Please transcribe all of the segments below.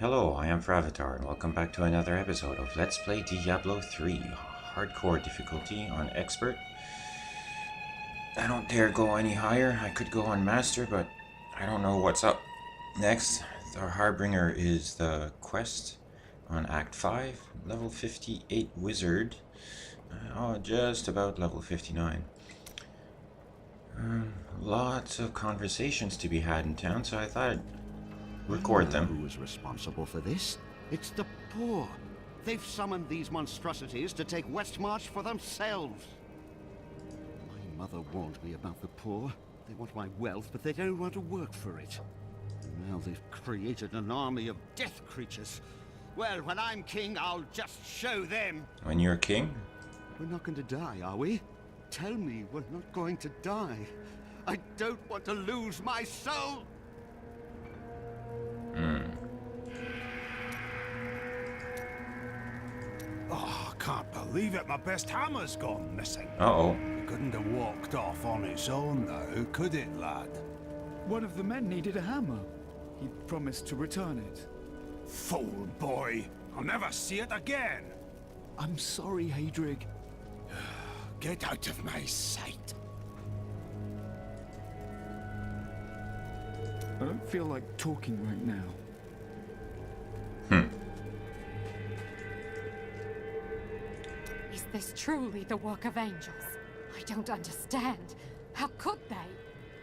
Hello, I am FrAvatar, and welcome back to another episode of Let's Play Diablo 3. Hardcore difficulty on Expert. I don't dare go any higher. I could go on Master, but I don't know what's up next. Our Harbinger is the quest on Act 5, level 58 Wizard. Just about level 59. Lots of conversations to be had in town, so I thought I'd record them. Who is responsible for this? It's the poor. They've summoned these monstrosities to take Westmarch for themselves. My mother warned me about the poor. They want my wealth, but they don't want to work for it. And now they've created an army of death creatures. Well, when I'm king, I'll just show them. When you're king? We're not going to die, are we? Tell me we're not going to die. I don't want to lose my soul. Oh, I can't believe it. My best hammer's gone missing. Uh-oh. It couldn't have walked off on its own now, could it, lad? One of the men needed a hammer. He promised to return it. Fool boy. I'll never see it again. I'm sorry, Hadrig. Get out of my sight. I don't feel like talking right now. Is this truly the work of angels? I don't understand. How could they?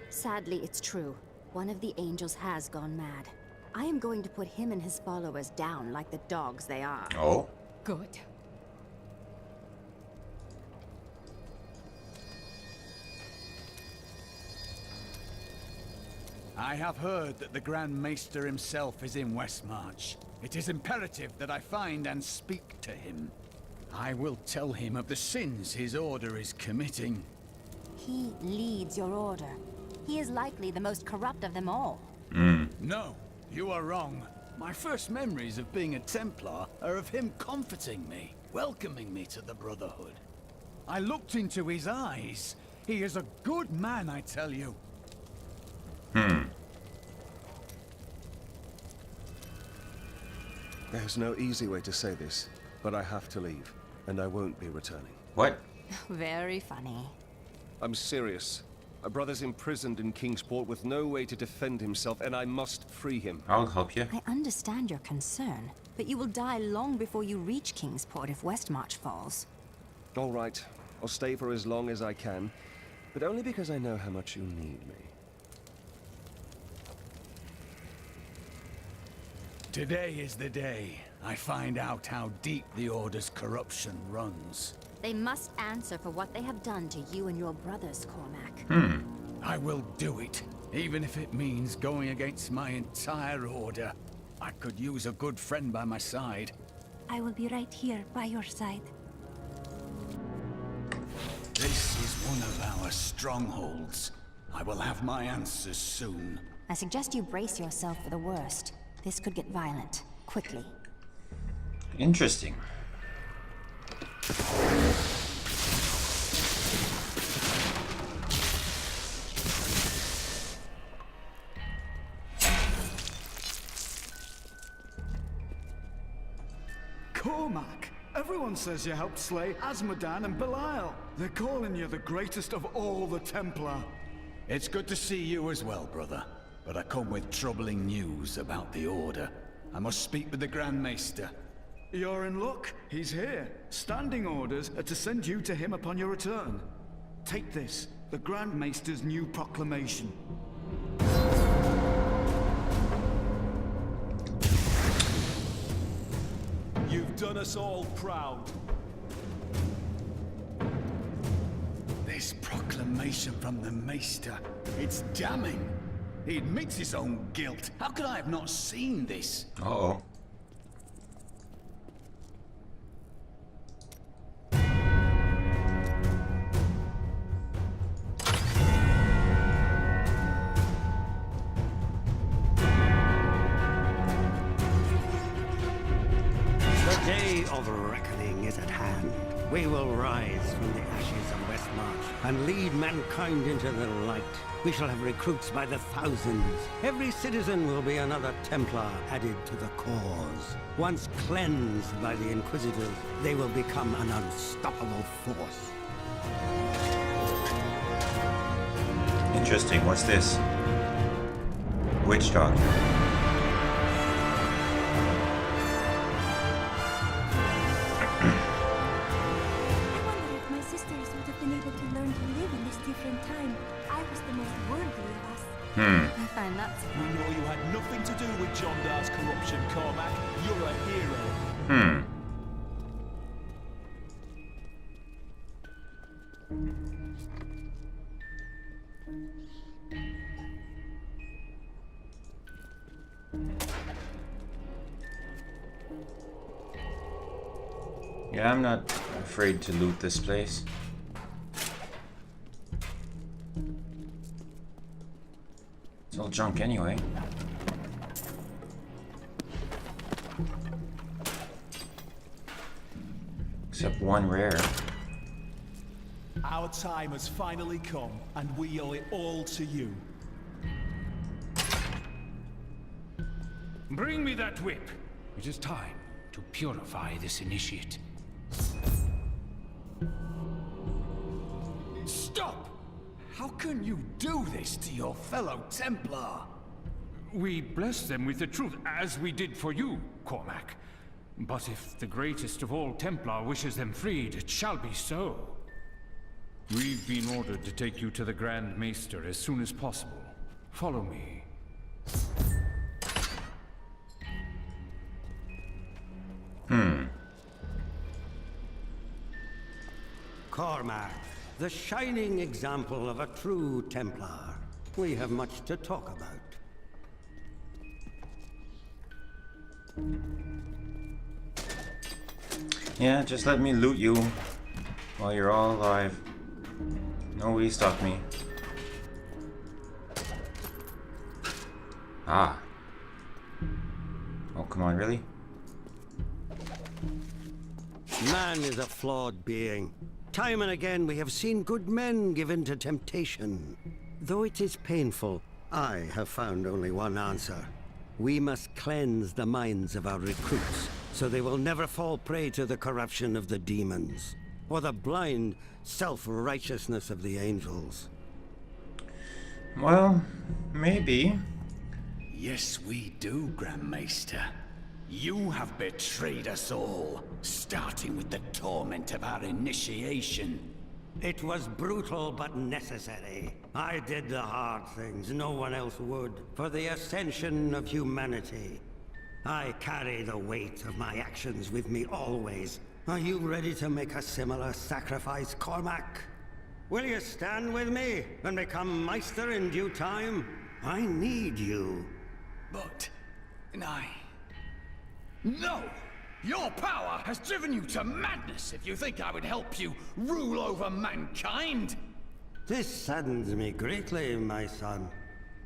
Sadly, it's true. One of the angels has gone mad. I am going to put him and his followers down like the dogs they are. Oh? Good. I have heard that the Grand Maester himself is in Westmarch. It is imperative that I find and speak to him. I will tell him of the sins his order is committing. He leads your order. He is likely the most corrupt of them all. No, you are wrong. My first memories of being a Templar are of him comforting me, welcoming me to the Brotherhood. I looked into his eyes. He is a good man, I tell you. There's no easy way to say this, but I have to leave, and I won't be returning. What? Very funny. I'm serious. My brother's imprisoned in Kingsport with no way to defend himself, and I must free him. I'll help you. I understand your concern, but you will die long before you reach Kingsport if Westmarch falls. All right, I'll stay for as long as I can, but only because I know how much you need me. Today is the day I find out how deep the Order's corruption runs. They must answer for what they have done to you and your brothers, Cormac. I will do it, even if it means going against my entire Order. I could use a good friend by my side. I will be right here by your side. This is one of our strongholds. I will have my answers soon. I suggest you brace yourself for the worst. This could get violent, quickly. Interesting. Cormac! Everyone says you helped slay Azmodan and Belial. They're calling you the greatest of all the Templar. It's good to see you as well, brother. But I come with troubling news about the Order. I must speak with the Grand Maester. You're in luck. He's here. Standing orders are to send you to him upon your return. Take this, the Grand Maester's new proclamation. You've done us all proud. This proclamation from the Maester, it's damning. He admits his own guilt. How could I have not seen this? Uh-oh. The day of reckoning is at hand. We will rise from the ashes of Westmarch and lead mankind into the light. We shall have recruits by the thousands. Every citizen will be another Templar added to the cause. Once cleansed by the Inquisitors, they will become an unstoppable force. Interesting. What's this? Witch doctor. I wonder if my sisters would have been able to learn to live in this different time. I was the most worldly of us. I find that We know you had nothing to do with John Dar's corruption, Cormac. You're a hero. Yeah, I'm not afraid to loot this place. It's all junk anyway. Except one rare. Our time has finally come, and we owe it all to you. Bring me that whip. It is time to purify this initiate. Stop! How can you do this to your fellow Templar? We bless them with the truth, as we did for you, Cormac. But if the greatest of all Templar wishes them freed, it shall be so. We've been ordered to take you to the Grand Maester as soon as possible. Follow me. Cormac, the shining example of a true Templar. We have much to talk about. Yeah, just let me loot you while you're all alive. No restock me. Ah. Oh, come on, really? Man is a flawed being. Time and again we have seen good men given to temptation. Though it is painful, I have found only one answer. We must cleanse the minds of our recruits, so they will never fall prey to the corruption of the demons, or the blind self-righteousness of the angels. Well, maybe. Yes, we do, Grand Maester. You have betrayed us all, starting with the torment of our initiation. It was brutal but necessary. I did the hard things no one else would, for the ascension of humanity. I carry the weight of my actions with me always. Are you ready to make a similar sacrifice, Cormac? Will you stand with me and become Meister in due time? I need you. But... No! Your power has driven you to madness if you think I would help you rule over mankind! This saddens me greatly, my son.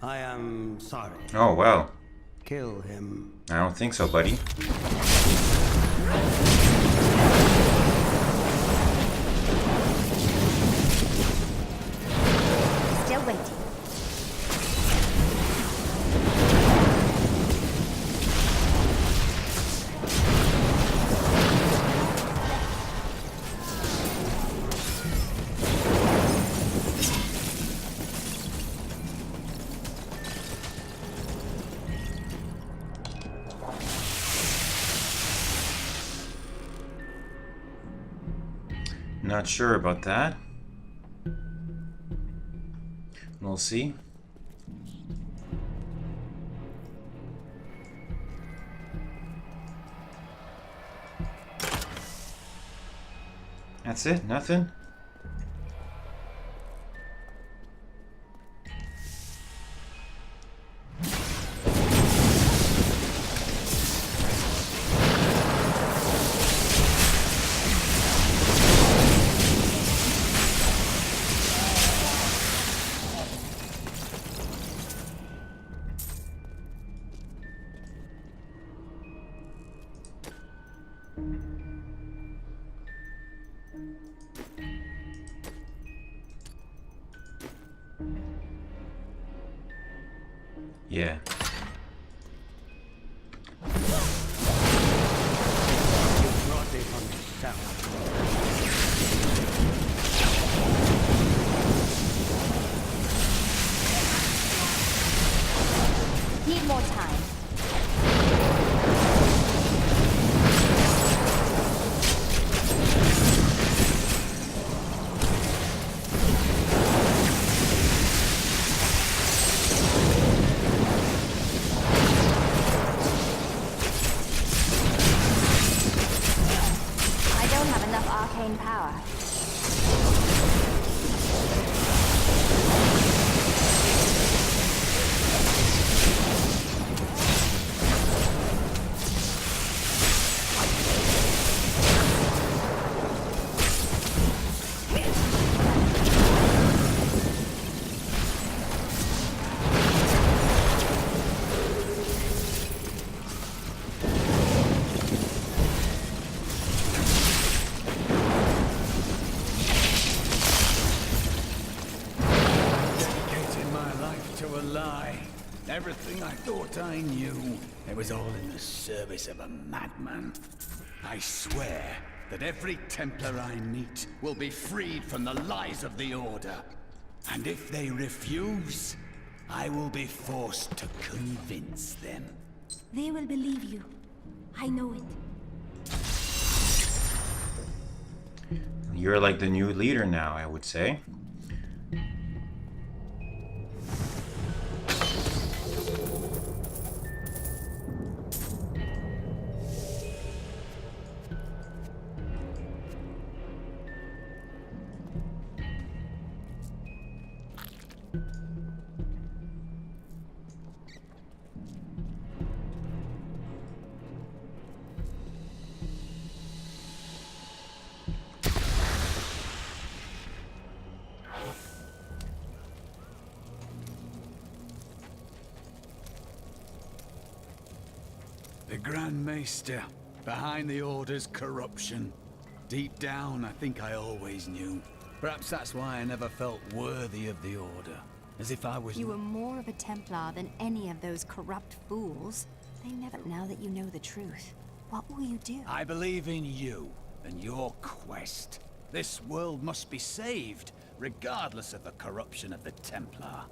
I am sorry. Oh, well. Kill him. I don't think so, buddy. Still waiting. Not sure about that. We'll see. That's it? Nothing? Yeah. You brought it on yourself. Need more time. I don't have enough arcane power. Dedicated my life to a lie. Everything I thought I knew, it was all in the service of a madman. I swear that every Templar I meet will be freed from the lies of the Order. And if they refuse, I will be forced to convince them. They will believe you. I know it. You're like the new leader now, I would say. The Grand Maester, behind the Order's corruption. Deep down, I think I always knew. Perhaps that's why I never felt worthy of the Order. As if I was... You were more of a Templar than any of those corrupt fools. They never... Now that you know the truth, what will you do? I believe in you and your quest. This world must be saved, regardless of the corruption of the Templar.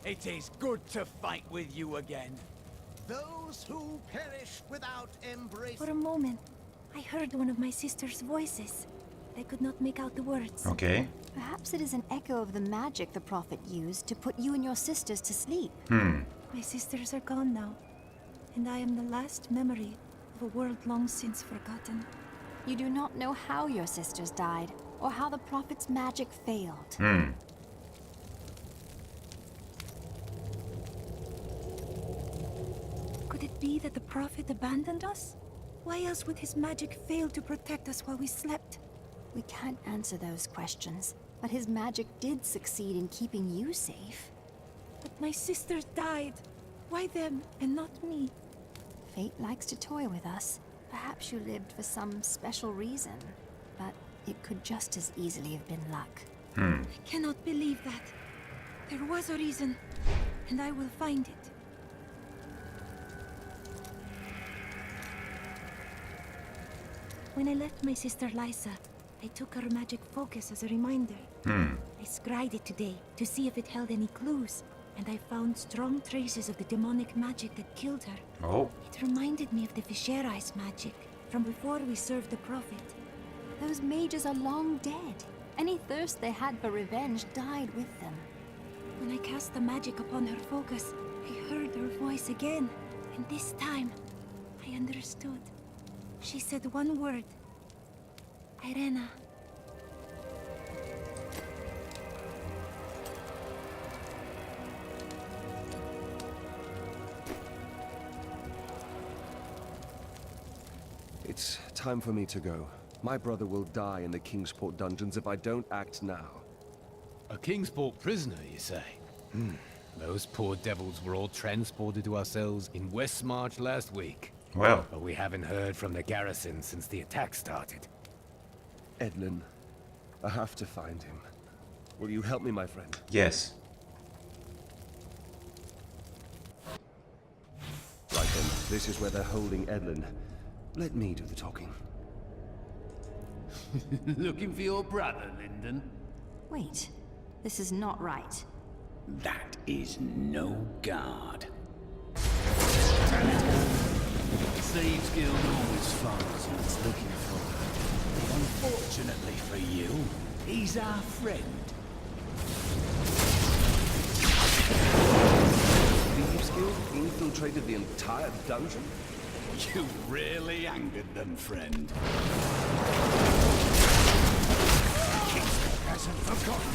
It is good to fight with you again. Those who perish without embrace. For a moment, I heard one of my sister's voices. I could not make out the words. Okay. Perhaps it is an echo of the magic the Prophet used to put you and your sisters to sleep. My sisters are gone now, and I am the last memory of a world long since forgotten. You do not know how your sisters died, or how the Prophet's magic failed. Could it be that the Prophet abandoned us? Why else would his magic fail to protect us while we slept? We can't answer those questions, but his magic did succeed in keeping you safe. But my sisters died. Why them and not me? Fate likes to toy with us. Perhaps you lived for some special reason, but it could just as easily have been luck. I cannot believe that. There was a reason, and I will find it. When I left my sister Lysa, I took her magic focus as a reminder. I scryed it today to see if it held any clues, and I found strong traces of the demonic magic that killed her. Oh. It reminded me of the Fisherai's magic from before we served the Prophet. Those mages are long dead. Any thirst they had for revenge died with them. When I cast the magic upon her focus, I heard her voice again, and this time, I understood. She said one word. Irena. It's time for me to go. My brother will die in the Kingsport dungeons if I don't act now. A Kingsport prisoner, you say? Those poor devils were all transported to our cells in Westmarch last week. Well. But we haven't heard from the garrison since the attack started. Edlin, I have to find him. Will you help me, my friend? Yes. Right then, this is where they're holding Edlin. Let me do the talking. Looking for your brother, Lyndon? Wait, this is not right. That is no guard. Thieves Guild always finds who it's looking for. Unfortunately for you, he's our friend. Thieves Guild infiltrated the entire dungeon? You really angered them, friend. Kingsley hasn't forgotten.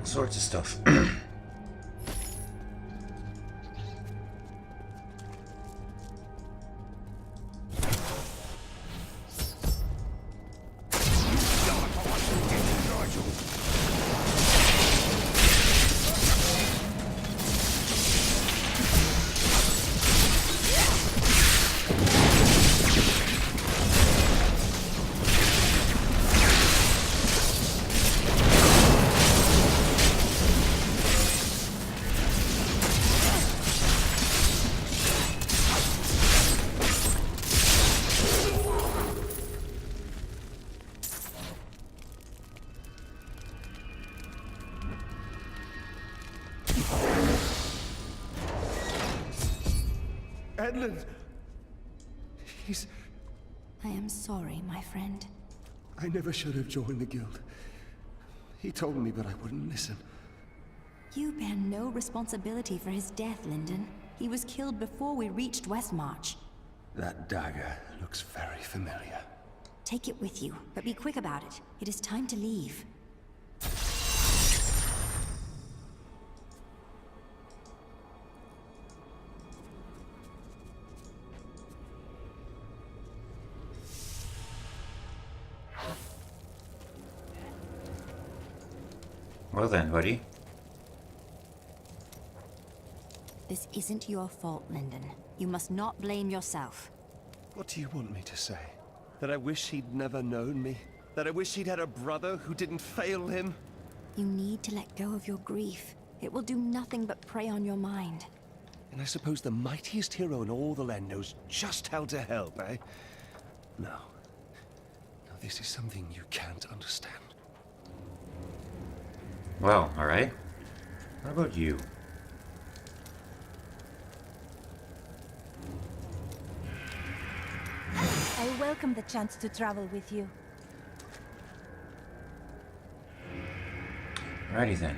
Sorts of stuff. Edlin! He's... I am sorry, my friend. I never should have joined the guild. He told me, but I wouldn't listen. You bear no responsibility for his death, Lyndon. He was killed before we reached Westmarch. That dagger looks very familiar. Take it with you, but be quick about it. It is time to leave. Well then, buddy. This isn't your fault, Lyndon. You must not blame yourself. What do you want me to say? That I wish he'd never known me? That I wish he'd had a brother who didn't fail him? You need to let go of your grief. It will do nothing but prey on your mind. And I suppose the mightiest hero in all the land knows just how to help, eh? No. This is something you can't understand. Well, alright. How about you? I welcome the chance to travel with you. Alrighty then.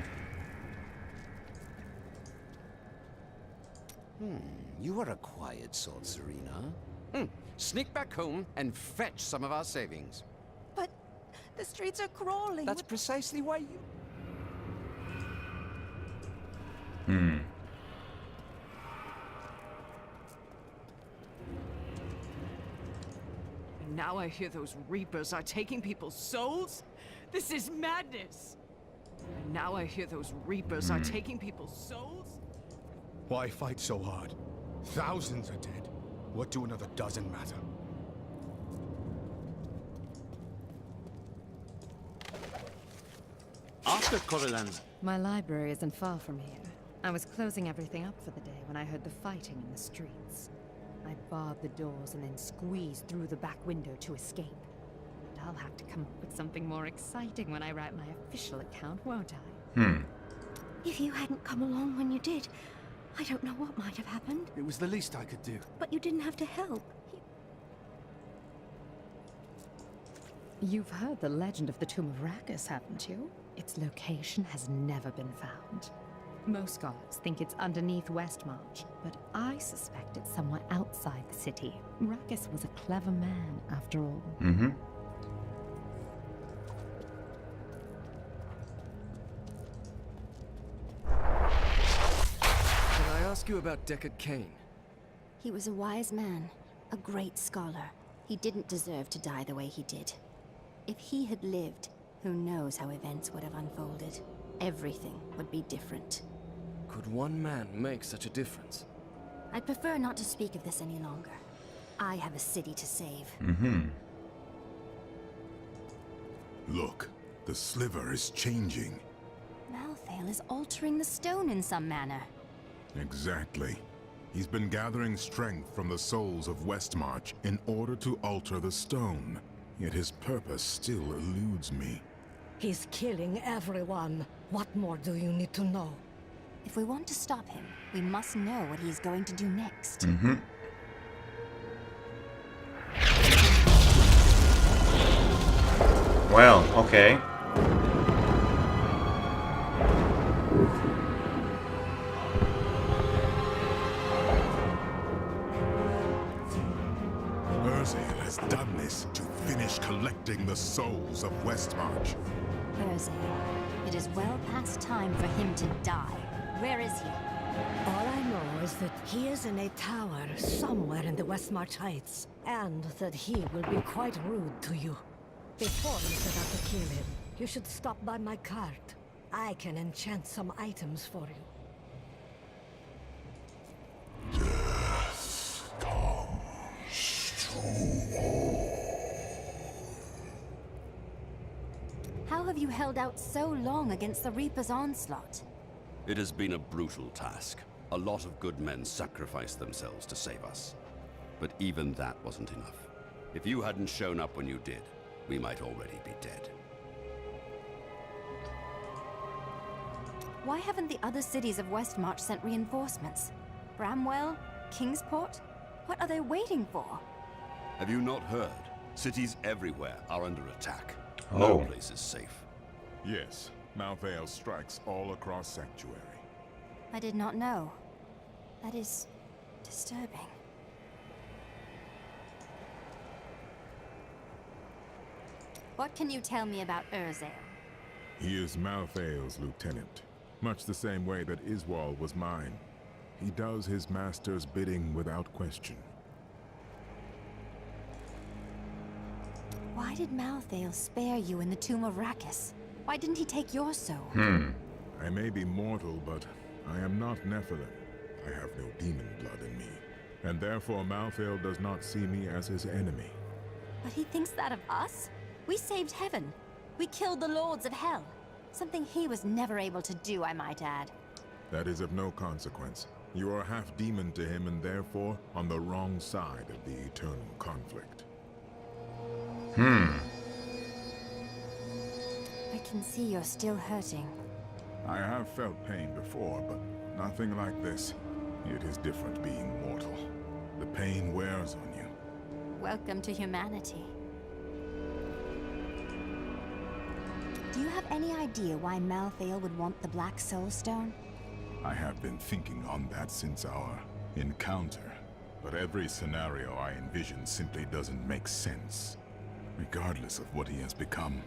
You are a quiet sort, Serena. Sneak back home and fetch some of our savings. But the streets are crawling. That's precisely why you... Hmm. And now I hear those Reapers are taking people's souls? This is madness! And now I hear those Reapers are taking people's souls? Why fight so hard? Thousands are dead. What do another dozen matter? After Corellan's... My library isn't far from here. I was closing everything up for the day when I heard the fighting in the streets. I barred the doors and then squeezed through the back window to escape. But I'll have to come up with something more exciting when I write my official account, won't I? If you hadn't come along when you did, I don't know what might have happened. It was the least I could do. But you didn't have to help. You've heard the legend of the Tomb of Rakkus, haven't you? Its location has never been found. Most scholars think it's underneath Westmarch, but I suspect it's somewhere outside the city. Rakkus was a clever man, after all. Mm-hmm. Can I ask you about Deckard Cain? He was a wise man, a great scholar. He didn't deserve to die the way he did. If he had lived, who knows how events would have unfolded. Everything would be different. Could one man make such a difference? I'd prefer not to speak of this any longer. I have a city to save. Look, the sliver is changing. Malthael is altering the stone in some manner. Exactly. He's been gathering strength from the souls of Westmarch in order to alter the stone. Yet his purpose still eludes me. He's killing everyone. What more do you need to know? If we want to stop him, we must know what he's going to do next. Well, okay. Urzael has done this to finish collecting the souls of Westmarch. Urzael, it is well past time for him to die. Where is he? All I know is that he is in a tower somewhere in the Westmarch Heights, and that he will be quite rude to you. Before you set out to kill him, you should stop by my cart. I can enchant some items for you. Death comes to all. How have you held out so long against the Reaper's onslaught? It has been a brutal task. A lot of good men sacrificed themselves to save us. But even that wasn't enough. If you hadn't shown up when you did, we might already be dead. Why haven't the other cities of Westmarch sent reinforcements? Bramwell? Kingsport? What are they waiting for? Have you not heard? Cities everywhere are under attack. Oh. No place is safe. Yes, Malthael strikes all across Sanctuary. I did not know. That is disturbing. What can you tell me about Urzael? He is Malthael's lieutenant, much the same way that Iswal was mine. He does his master's bidding without question. Why did Malthael spare you in the Tomb of Rakkus? Why didn't he take your soul? I may be mortal, but I am not Nephilim. I have no demon blood in me, and therefore Malthael does not see me as his enemy. But he thinks that of us? We saved heaven. We killed the lords of hell. Something he was never able to do, I might add. That is of no consequence. You are half demon to him and therefore on the wrong side of the eternal conflict. can see you're still hurting. I have felt pain before, but nothing like this. It is different being mortal. The pain wears on you. Welcome to humanity. Do you have any idea why Malthael would want the Black Soul Stone? I have been thinking on that since our encounter. But every scenario I envision simply doesn't make sense, regardless of what he has become.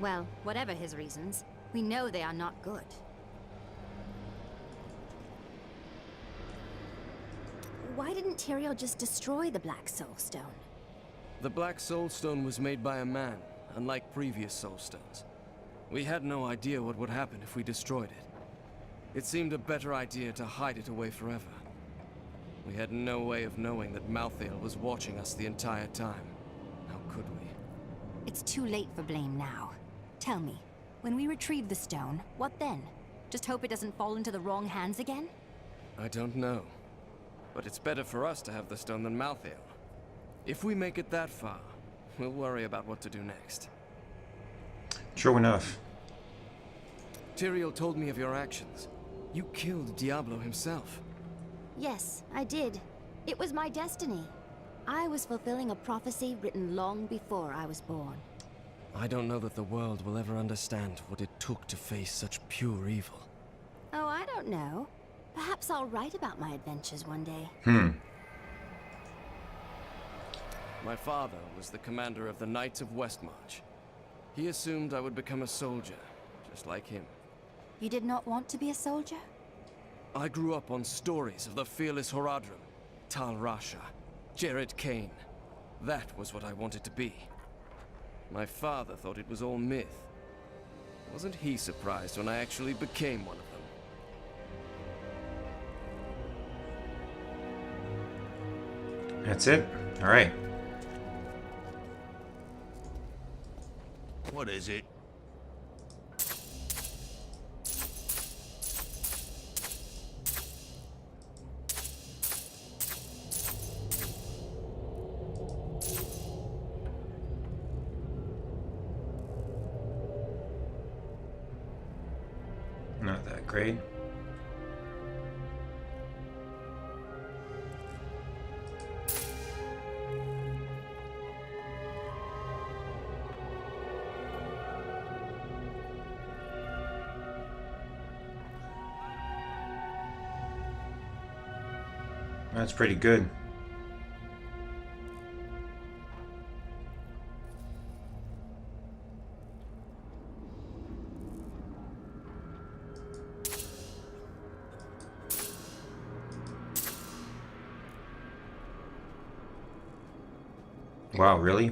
Well, whatever his reasons, we know they are not good. Why didn't Tyrael just destroy the Black Soul Stone? The Black Soul Stone was made by a man, unlike previous Soul Stones. We had no idea what would happen if we destroyed it. It seemed a better idea to hide it away forever. We had no way of knowing that Malthael was watching us the entire time. How could we? It's too late for blame now. Tell me, when we retrieve the stone, what then? Just hope it doesn't fall into the wrong hands again? I don't know. But it's better for us to have the stone than Malthael. If we make it that far, we'll worry about what to do next. True enough. Tyrael told me of your actions. You killed Diablo himself. Yes, I did. It was my destiny. I was fulfilling a prophecy written long before I was born. I don't know that the world will ever understand what it took to face such pure evil. Oh, I don't know. Perhaps I'll write about my adventures one day. My father was the commander of the Knights of Westmarch. He assumed I would become a soldier, just like him. You did not want to be a soldier? I grew up on stories of the fearless Horadrim, Tal Rasha, Jared Kane. That was what I wanted to be. My father thought it was all myth. Wasn't he surprised when I actually became one of them? That's it? Alright. What is it? Not that great. That's pretty good. Wow, really?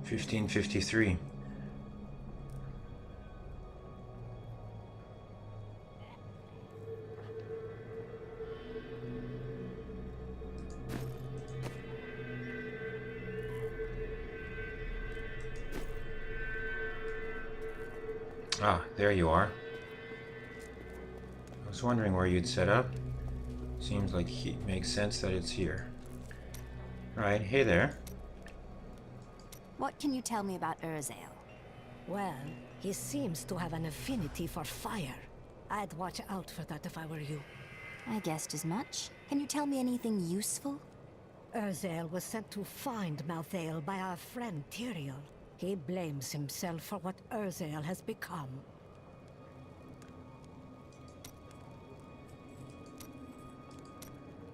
1553. Ah, there you are. I was wondering where you'd set up. Seems like it makes sense that it's here. Right, hey there. What can you tell me about Urzael? Well, he seems to have an affinity for fire. I'd watch out for that if I were you. I guessed as much. Can you tell me anything useful? Urzael was sent to find Malthael by our friend Tyrael. He blames himself for what Urzael has become.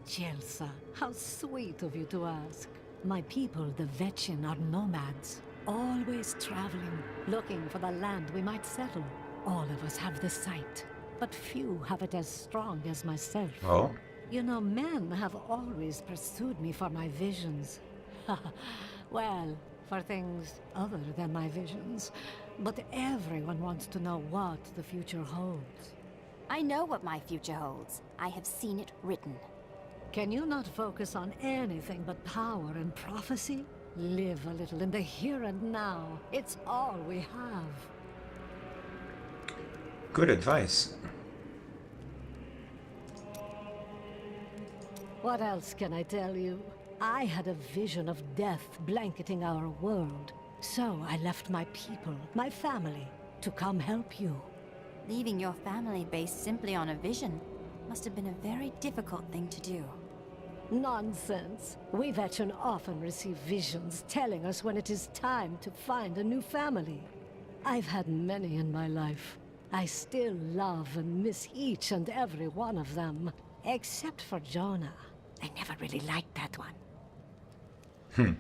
Jelsa, how sweet of you to ask. My people, the Vetchin, are nomads. Always traveling, looking for the land we might settle. All of us have the sight, but few have it as strong as myself. Oh? You know, men have always pursued me for my visions. Well, for things other than my visions. But everyone wants to know what the future holds. I know what my future holds. I have seen it written. Can you not focus on anything but power and prophecy? Live a little in the here and now. It's all we have. Good advice. What else can I tell you? I had a vision of death blanketing our world. So I left my people, my family, to come help you. Leaving your family based simply on a vision must have been a very difficult thing to do. Nonsense. We veteran often receive visions telling us when it is time to find a new family. I've had many in my life. I still love and miss each and every one of them. Except for Jonah. I never really liked that one.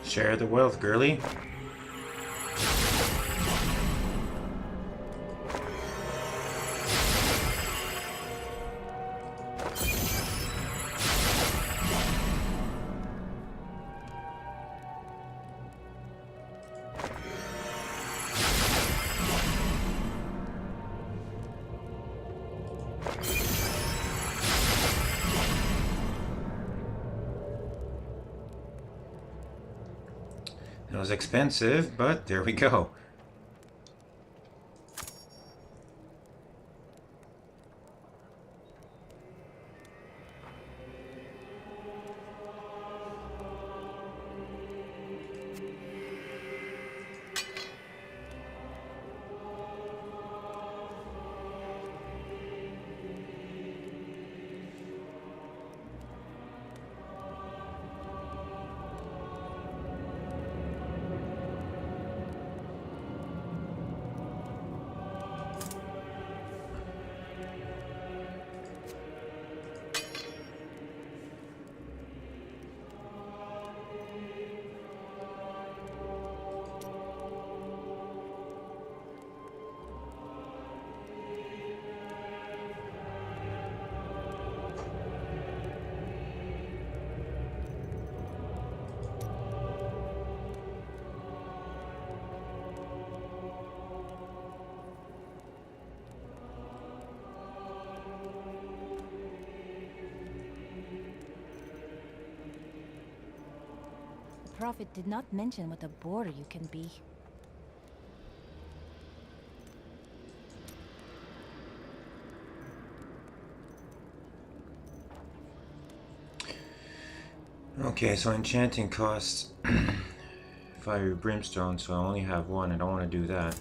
Share the wealth, girly. It was expensive, but there we go. The Prophet did not mention what a boar you can be. Okay, so enchanting costs fire brimstone, so I only have one. I don't want to do that.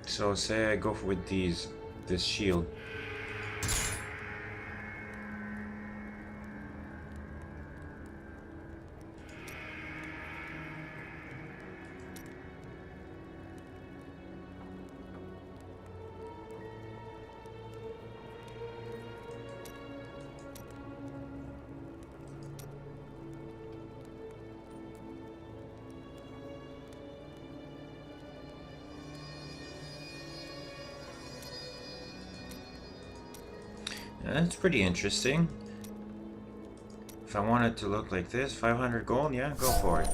So say I go with this shield. That's pretty interesting. If I want it to look like this, 500 gold, yeah, go for it.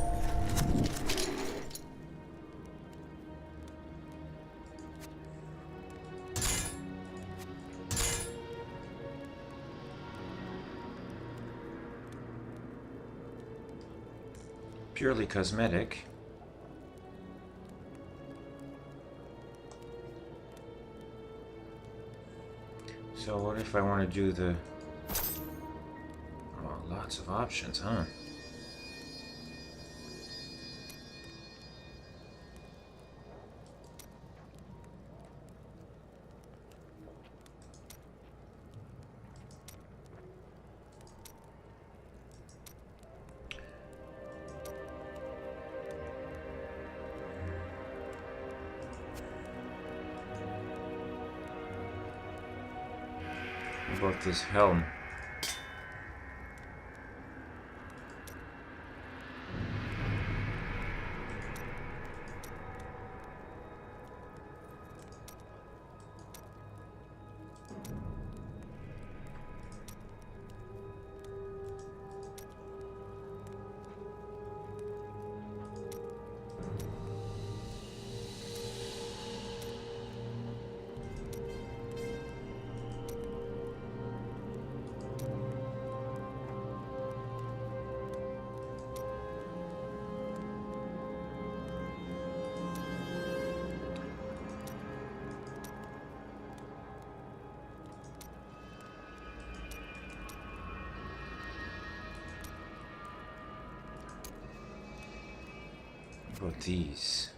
Purely cosmetic. So what if I want to do the... Oh, lots of options, huh? What about this helm? What about these?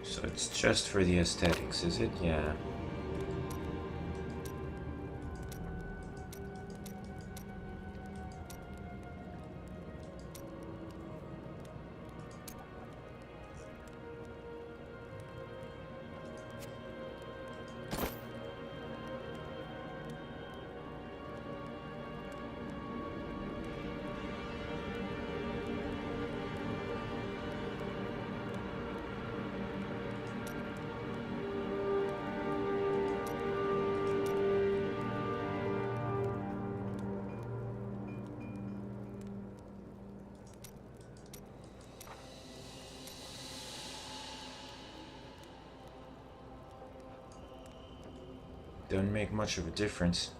So it's just for the aesthetics, is it? Yeah. Don't make much of a difference.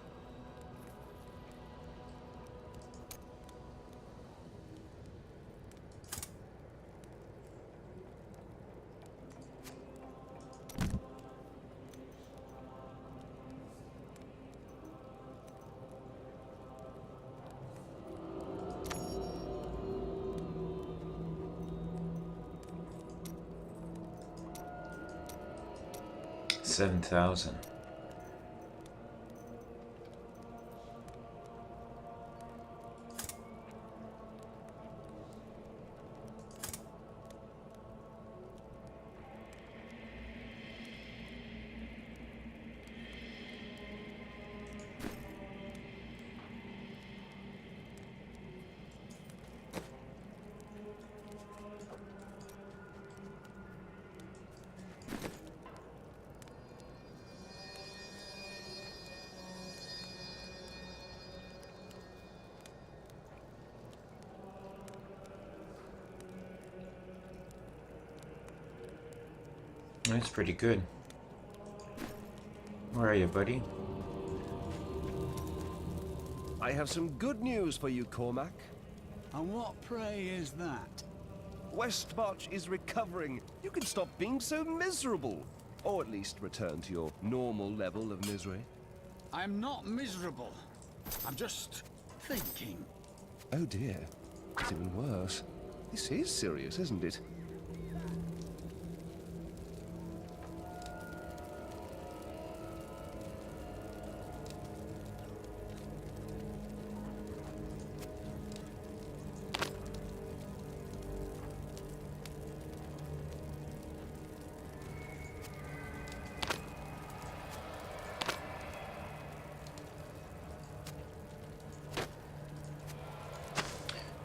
$7,000. That's pretty good. Where are you, buddy? I have some good news for you, Cormac. And what, pray, is that? Westmarch is recovering. You can stop being so miserable. Or at least return to your normal level of misery. I'm not miserable. I'm just thinking. Oh dear. It's even worse. This is serious, isn't it?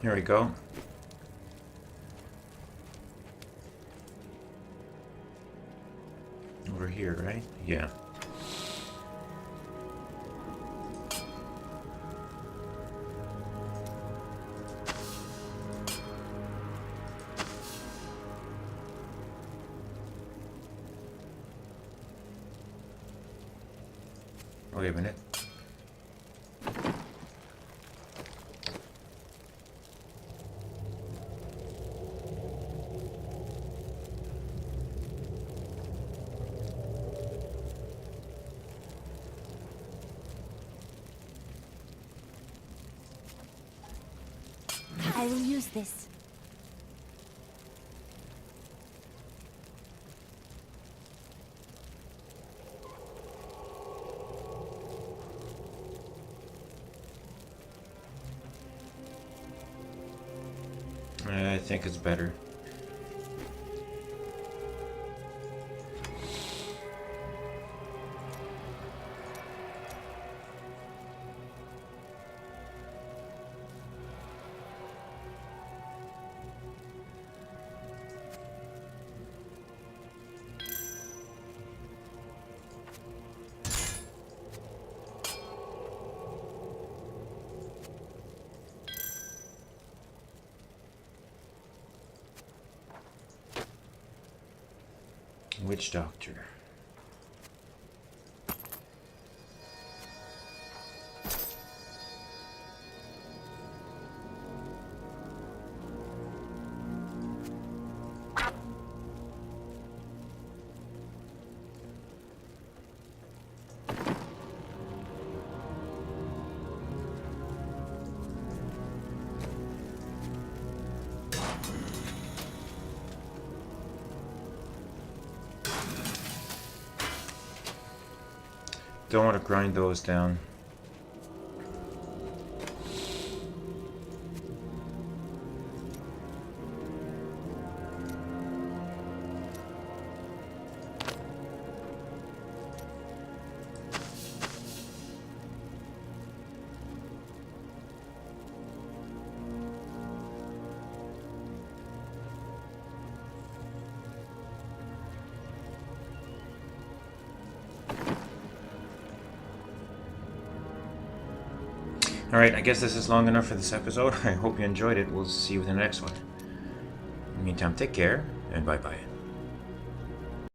Here we go. Over here, right? Yeah. Wait a minute. I will use this. I think it's better. Witch doctor. Don't want to grind those down. Alright, I guess this is long enough for this episode. I hope you enjoyed it. We'll see you in the next one. In the meantime, take care, and bye-bye.